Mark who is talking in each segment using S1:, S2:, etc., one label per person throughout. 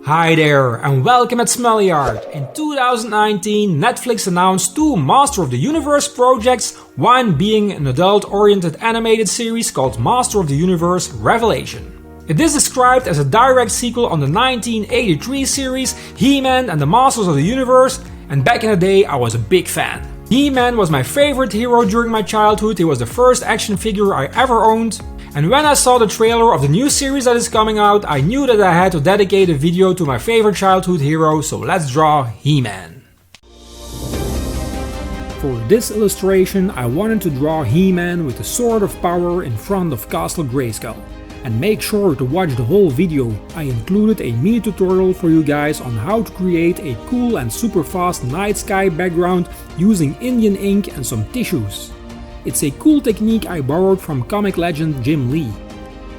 S1: Hi there and welcome at Smully Art. In 2019, Netflix announced two Master of the Universe projects, one being an adult-oriented animated series called Master of the Universe Revelation. It is described as a direct sequel on the 1983 series He-Man and the Masters of the Universe, and back in the day I was a big fan. He-Man was my favorite hero during my childhood. He was the first action figure I ever owned. And when I saw the trailer of the new series that is coming out, I knew that I had to dedicate a video to my favorite childhood hero, so let's draw He-Man. For this illustration, I wanted to draw He-Man with the Sword of Power in front of Castle Grayskull. And make sure to watch the whole video. I included a mini tutorial for you guys on how to create a cool and super fast night sky background using Indian ink and some tissues. It's a cool technique I borrowed from comic legend Jim Lee.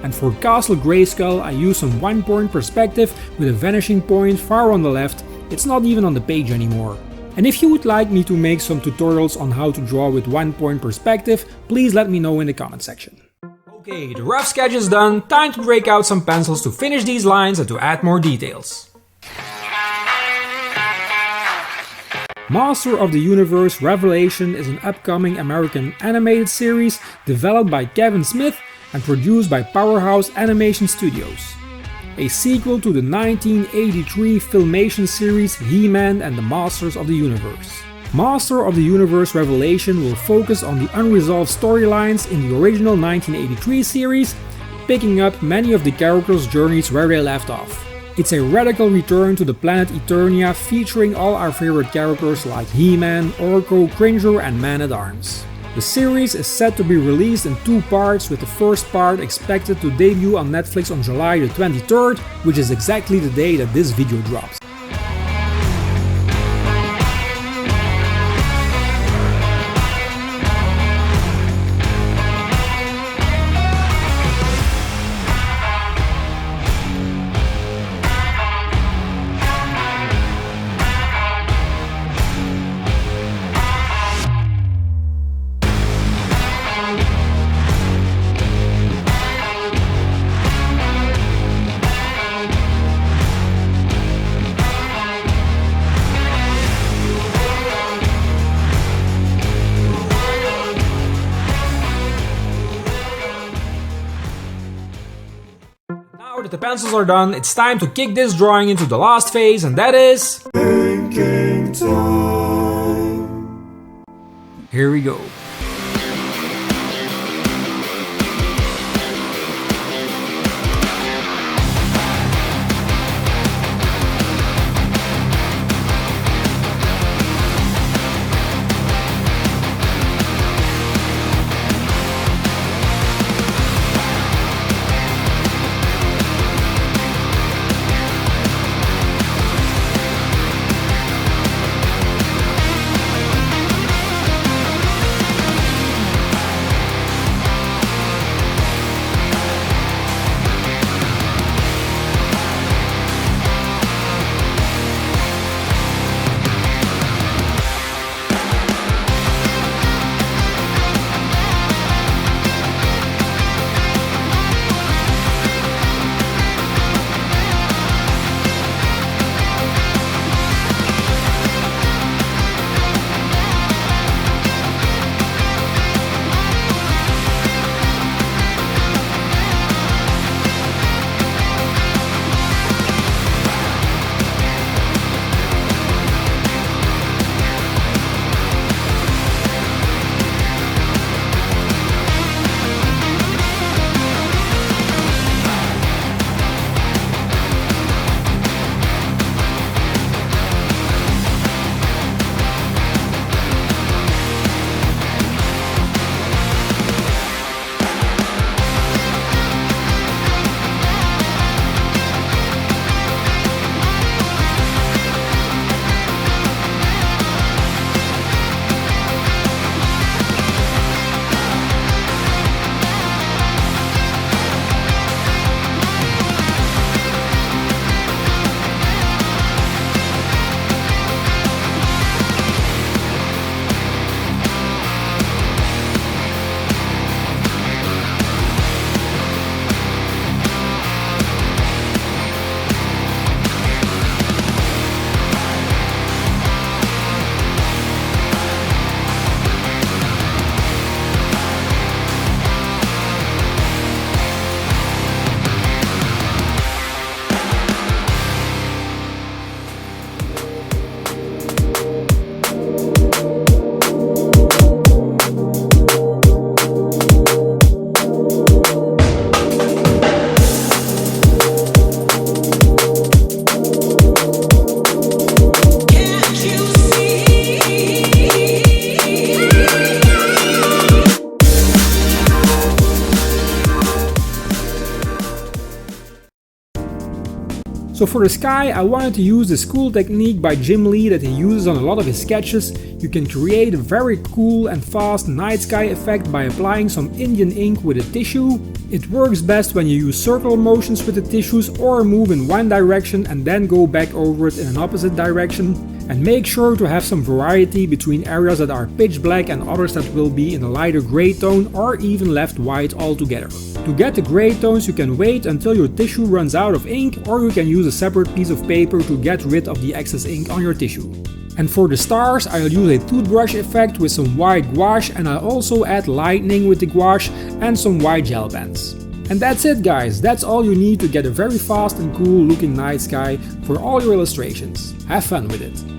S1: And for Castle Grayskull I used some 1-point perspective with a vanishing point far on the left. It's not even on the page anymore. And if you would like me to make some tutorials on how to draw with 1-point perspective, please let me know in the comment section. Okay, the rough sketch is done, time to break out some pencils to finish these lines and to add more details. Master of the Universe Revelation is an upcoming American animated series developed by Kevin Smith and produced by Powerhouse Animation Studios. A sequel to the 1983 Filmation series He-Man and the Masters of the Universe. Master of the Universe Revelation will focus on the unresolved storylines in the original 1983 series, picking up many of the characters' journeys where they left off. It's a radical return to the planet Eternia featuring all our favorite characters like He-Man, Orko, Cringer and Man-at-Arms. The series is set to be released in 2 parts, with the first part expected to debut on Netflix on July the 23rd, which is exactly the day that this video drops. Now that the pencils are done, it's time to kick this drawing into the last phase, and that is... thinking time. Here we go. for the sky, I wanted to use this cool technique by Jim Lee that he uses on a lot of his sketches. You can create a very cool and fast night sky effect by applying some Indian ink with a tissue. It works best when you use circular motions with the tissues or move in one direction and then go back over it in an opposite direction. And make sure to have some variety between areas that are pitch black and others that will be in a lighter gray tone or even left white altogether. To get the gray tones, you can wait until your tissue runs out of ink, or you can use a separate piece of paper to get rid of the excess ink on your tissue. And for the stars, I'll use a toothbrush effect with some white gouache, and I'll also add lightning with the gouache and some white gel pens. And that's it guys, that's all you need to get a very fast and cool looking night sky for all your illustrations. Have fun with it!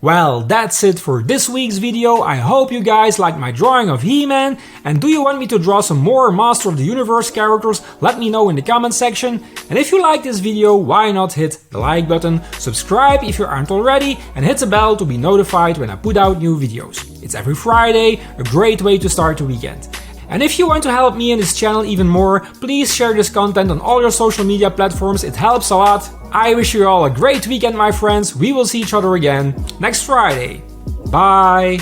S1: Well, that's it for this week's video. I hope you guys liked my drawing of He-Man, and do you want me to draw some more Master of the Universe characters? Let me know in the comment section. And if you like this video, why not hit the like button, subscribe if you aren't already, and hit the bell to be notified when I put out new videos. It's every Friday, a great way to start the weekend. And if you want to help me in this channel even more, please share this content on all your social media platforms, it helps a lot. I wish you all a great weekend, my friends. We will see each other again next Friday. Bye!